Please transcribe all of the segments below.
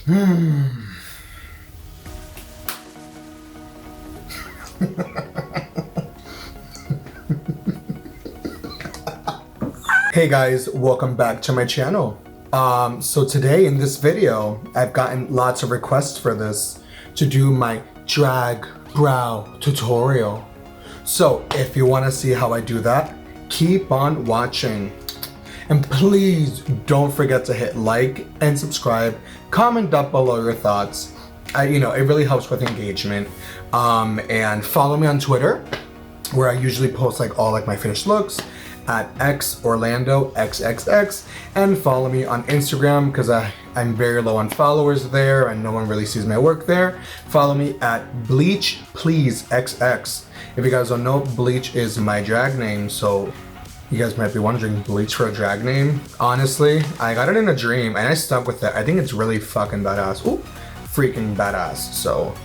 Hey guys, welcome back to my channel. So today in this video, I've gotten lots of requests for this to do my drag brow tutorial. So if you want to see how I do that, keep on watching. And please don't forget to hit like and subscribe. Comment down below your thoughts. It really helps with engagement. And follow me on Twitter, where I usually post all my finished looks at xorlandoxxx, and follow me on Instagram because I'm very low on followers there and no one really sees my work there. Follow me at bleachpleasexx. If you guys don't know, Bleach is my drag name, so you guys might be wondering, Bleach for a drag name? Honestly, I got it in a dream and I stuck with it. I think it's really fucking badass. Ooh, freaking badass. So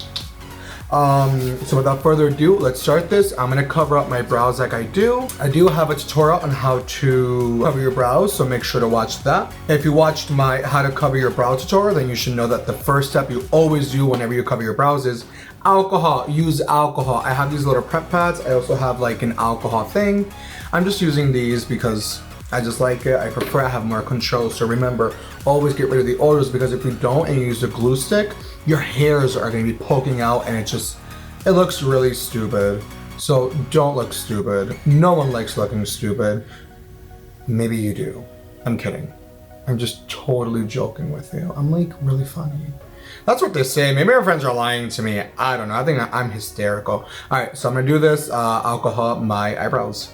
without further ado, let's start this. I'm gonna cover up my brows like I do. I do have a tutorial on how to cover your brows, so make sure to watch that. If you watched my how to cover your brow tutorial, then you should know that the first step you always do whenever you cover your brows is alcohol. Use alcohol. I have these little prep pads. I also have an alcohol thing. I'm just using these because I just like it. I prefer I have more control. So remember, always get rid of the odors, because if you don't and you use a glue stick, your hairs are going to be poking out and it looks really stupid. So don't look stupid. No one likes looking stupid. Maybe you do. I'm kidding. I'm just totally joking with you. I'm really funny. That's what they say. Maybe our friends are lying to me. I don't know. I think I'm hysterical. All right, so I'm gonna do this, alcohol my eyebrows.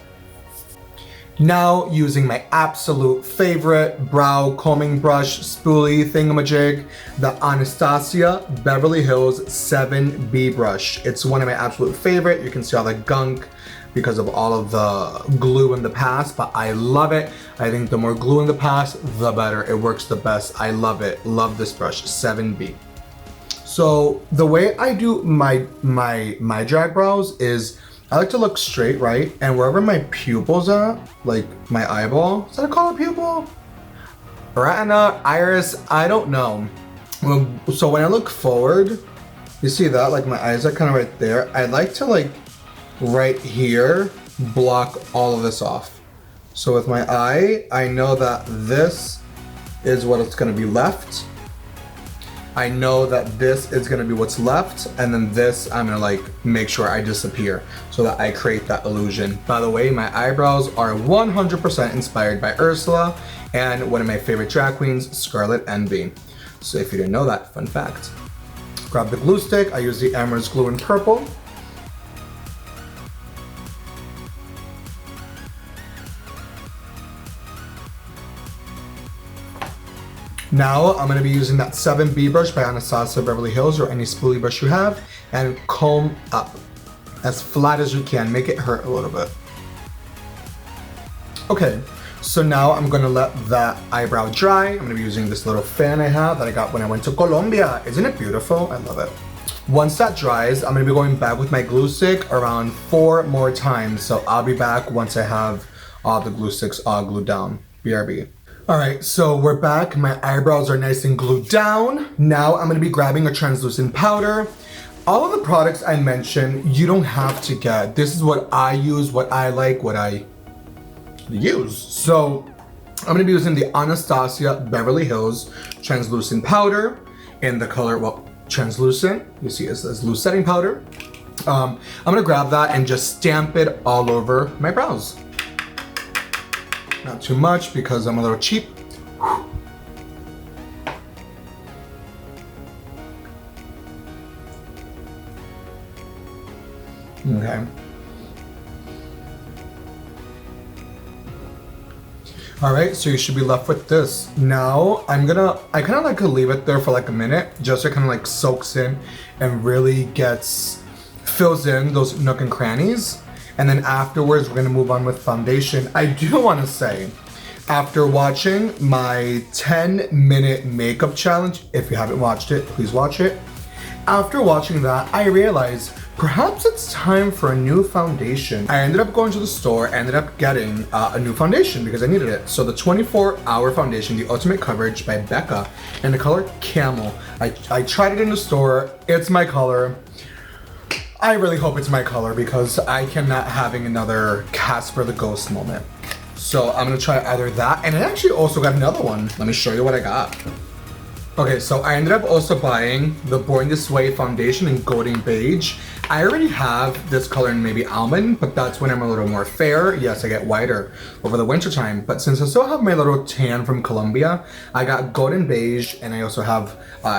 Now, using my absolute favorite brow combing brush spoolie thingamajig, the Anastasia Beverly Hills 7B brush. It's one of my absolute favorite. You can see all the gunk because of all of the glue in the past, but I love it. I think the more glue in the past, the better. It works the best. I love it. Love this brush, 7B. So the way I do my drag brows is I like to look straight, right? And wherever my pupil's at, like my eyeball, is that a called a pupil? Retina, iris, I don't know. So when I look forward, you see that? My eyes are kind of right there. I like to right here, block all of this off. So with my eye, I know that this is what it's gonna be left. I know that this is gonna be what's left, and then this, I'm gonna make sure I disappear so that I create that illusion. By the way, my eyebrows are 100% inspired by Ursula and one of my favorite drag queens, Scarlet Envy. So if you didn't know that, fun fact. Grab the glue stick. I use the Elmers glue in purple. Now I'm going to be using that 7B brush by Anastasia Beverly Hills, or any spoolie brush you have, and comb up as flat as you can. Make it hurt a little bit. Okay, so now I'm going to let that eyebrow dry. I'm going to be using this little fan I have that I got when I went to Colombia. Isn't it beautiful? I love it. Once that dries, I'm going to be going back with my glue stick around 4 more times. So I'll be back once I have all the glue sticks all glued down. BRB. Alright, so we're back. My eyebrows are nice and glued down. Now I'm going to be grabbing a translucent powder. All of the products I mentioned, you don't have to get. This is what I use, what I like, what I use. So I'm going to be using the Anastasia Beverly Hills translucent powder in the color, translucent. You see it says loose setting powder. I'm going to grab that and just stamp it all over my brows. Not too much because I'm a little cheap. Okay. All right, so you should be left with this. Now I kind of like to leave it there for a minute, just so it kind of soaks in and really fills in those nook and crannies. And then afterwards, we're gonna move on with foundation. I do wanna say, after watching my 10-minute makeup challenge, if you haven't watched it, please watch it. After watching that, I realized perhaps it's time for a new foundation. I ended up going to the store, ended up getting a new foundation because I needed it. So the 24-hour foundation, the Ultimate Coverage by Becca, in the color Camel. I tried it in the store, it's my color. I really hope it's my color because I cannot having another Casper the Ghost moment. So I'm gonna try either that, and I actually also got another one. Let me show you what I got. Okay, so I ended up also buying the Born This Way foundation in golden beige. I already have this color in maybe almond, but that's when I'm a little more fair. Yes, I get whiter over the winter time, but since I still have my little tan from Colombia, I got golden beige, and I also have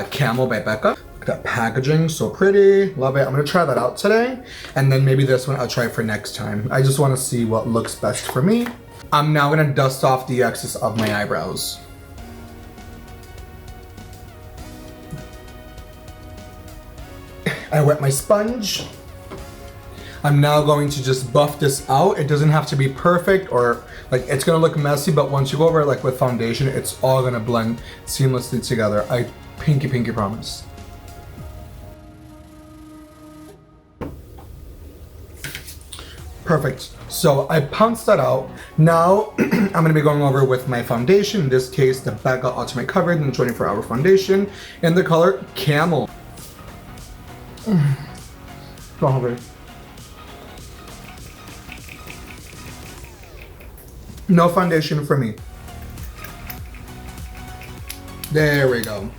Camel by Becca. Look at that packaging, so pretty, love it. I'm gonna try that out today, and then maybe this one I'll try for next time. I just wanna see what looks best for me. I'm now gonna dust off the excess of my eyebrows. I wet my sponge. I'm now going to just buff this out. It doesn't have to be perfect or like it's gonna look messy, but once you go over it like with foundation, it's all gonna blend seamlessly together. I pinky promise. Perfect. So I pounced that out. Now I'm gonna be going over with my foundation, in this case the Becca Ultimate Coverage in 24-hour foundation in the color Camel. So hungry. No foundation for me. There we go.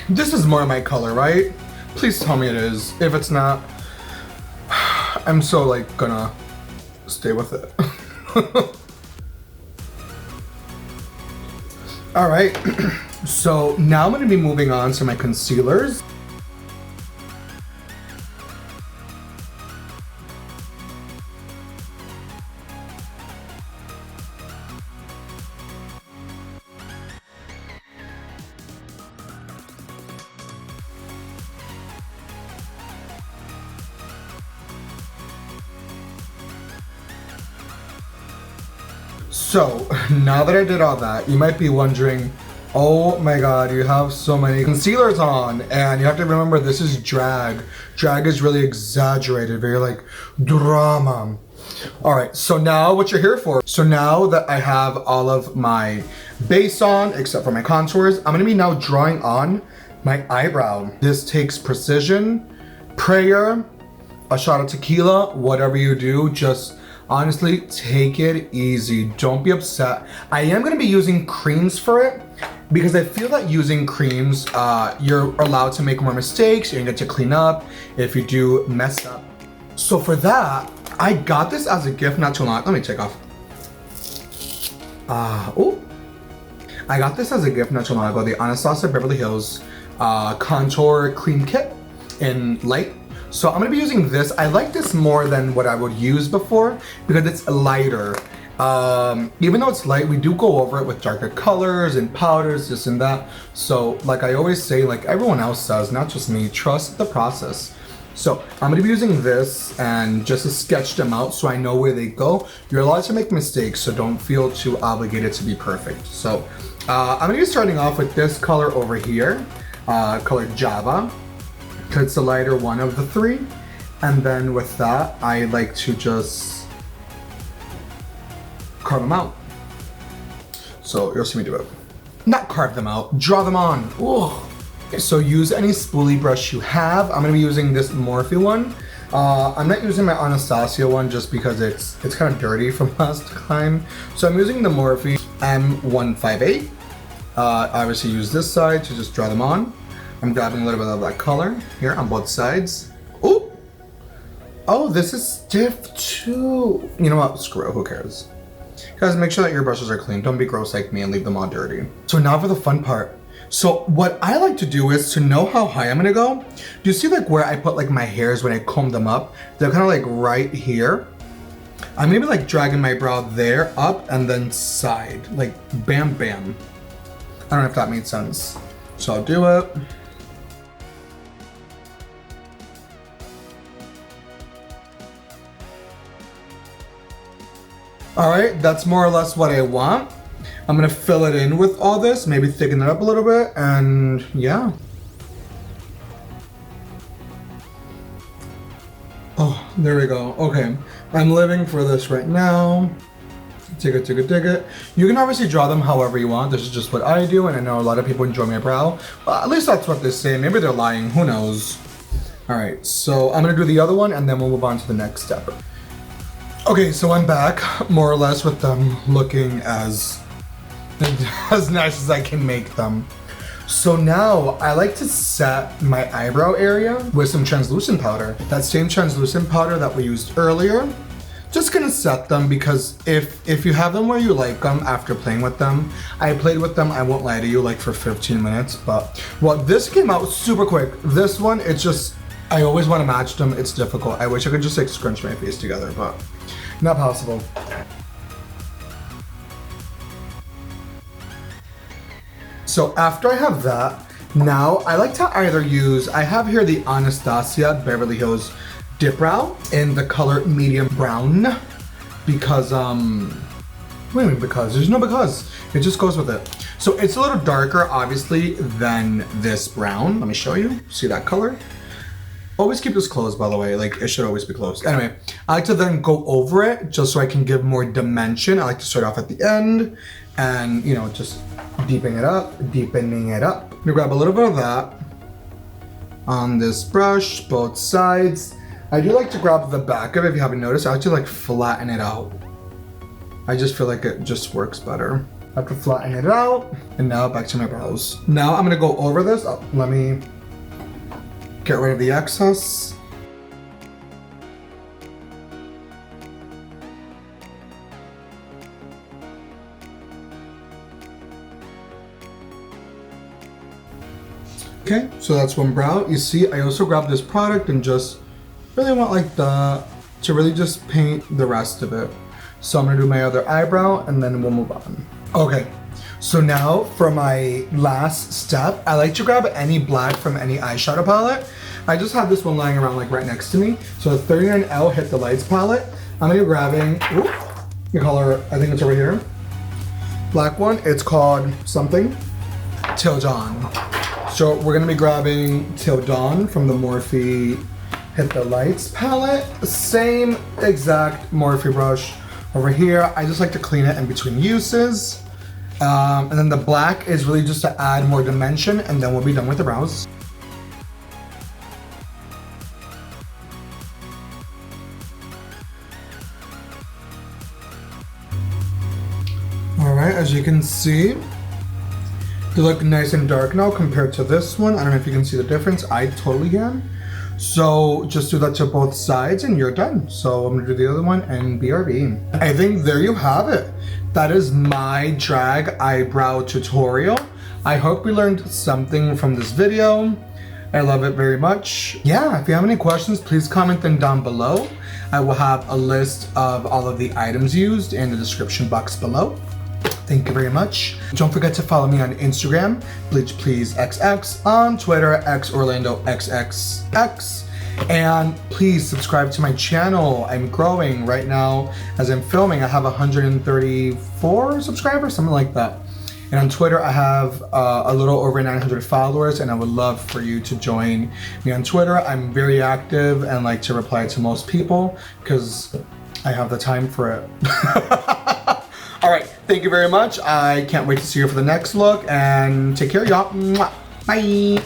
This is more my color, right? Please tell me it is. If it's not, I'm so like gonna stay with it. All right, so now I'm gonna be moving on to my concealers. So now that I did all that, you might be wondering, oh my god, you have so many concealers on, and you have to remember this is drag. Drag is really exaggerated, very like drama. All right, so now what you're here for. So now that I have all of my base on, except for my contours, I'm gonna be now drawing on my eyebrow. This takes precision, prayer, a shot of tequila, whatever you do, just honestly, take it easy. Don't be upset. I am gonna be using creams for it because I feel that using creams, you're allowed to make more mistakes. You get to clean up if you do mess up. So for that, I got this as a gift not too long. Let me take off. Oh. I got this as a gift not too long ago. The Anastasia Beverly Hills Contour Cream Kit in light. So I'm gonna be using this. I like this more than what I would use before because it's lighter. Even though it's light, we do go over it with darker colors and powders, this and that. So like I always say, like everyone else says, not just me, trust the process. So I'm gonna be using this and just to sketch them out so I know where they go. You're allowed to make mistakes, so don't feel too obligated to be perfect. So I'm gonna be starting off with this color over here, color Java. It's the lighter one of the three. And then with that, I like to just carve them out. So you'll see me do it. Not carve them out, draw them on. Ooh. So use any spoolie brush you have. I'm gonna be using this Morphe one. I'm not using my Anastasia one just because it's kind of dirty from last time. So I'm using the Morphe M158. Obviously use this side to just draw them on. I'm grabbing a little bit of that color here on both sides. Ooh! Oh, this is stiff too. You know what? Screw it, who cares? Guys, make sure that your brushes are clean. Don't be gross like me and leave them all dirty. So now for the fun part. So what I like to do is to know how high I'm gonna go. Do you see like where I put like my hairs when I comb them up? They're kind of like right here. I'm gonna be like dragging my brow there, up, and then side. Like bam, bam. I don't know if that made sense. So I'll do it. All right, that's more or less what I want. I'm gonna fill it in with all this, maybe thicken it up a little bit, and yeah. Oh, there we go. Okay, I'm living for this right now. Dig it. You can obviously draw them however you want. This is just what I do, and I know a lot of people enjoy my brow. Well, at least that's what they say. Maybe they're lying. Who knows? All right, so I'm gonna do the other one, and then we'll move on to the next step. Okay, so I'm back, more or less, with them looking as nice as I can make them. So now I like to set my eyebrow area with some translucent powder. That same translucent powder that we used earlier. Just gonna set them because if you have them where you like them after playing with them, I played with them, I won't lie to you, like for 15 minutes, but well, this came out super quick. This one, it's just, I always want to match them. It's difficult. I wish I could just like scrunch my face together, but not possible. So after I have that, now I like to either use, I have here the Anastasia Beverly Hills Dip Brow in the color medium brown because, what do you mean because? There's no because. It just goes with it. So it's a little darker, obviously, than this brown. Let me show you. See that color? Always keep this closed, by the way. Like, it should always be closed. Anyway, I like to then go over it just so I can give more dimension. I like to start off at the end and, you know, just deepening it up. I'm gonna grab a little bit of that on this brush, both sides. I do like to grab the back of it, if you haven't noticed. I like to like flatten it out. I just feel like it just works better. I have to flatten it out. And now back to my brows. Now I'm gonna go over this. Oh, let me get rid of the excess. Okay, so that's one brow. You see, I also grabbed this product and just really want like to really just paint the rest of it. So I'm gonna do my other eyebrow and then we'll move on. Okay, so now for my last step, I like to grab any black from any eyeshadow palette. I just have this one lying around like right next to me. So 39L Hit the Lights palette. I'm gonna be grabbing, the color, I think it's over here. Black one, it's called something, Till Dawn. So we're gonna be grabbing Till Dawn from the Morphe Hit the Lights palette. Same exact Morphe brush over here. I just like to clean it in between uses. And then the black is really just to add more dimension, and then we'll be done with the brows. All right, as you can see, they look nice and dark now compared to this one. I don't know if you can see the difference. I totally can. So just do that to both sides and you're done. So I'm gonna do the other one and BRB. I think there you have it. That is my drag eyebrow tutorial. I hope you learned something from this video. I love it very much. Yeah, if you have any questions, please comment them down below. I will have a list of all of the items used in the description box below. Thank you very much. Don't forget to follow me on Instagram, BleachPleaseXX, on Twitter, XOrlandoXXX, and please subscribe to my channel. I'm growing right now. As I'm filming, I have 134 subscribers, something like that. And on Twitter, I have a little over 900 followers, and I would love for you to join me on Twitter. I'm very active and like to reply to most people because I have the time for it. All right, thank you very much. I can't wait to see you for the next look, and take care, y'all. Bye.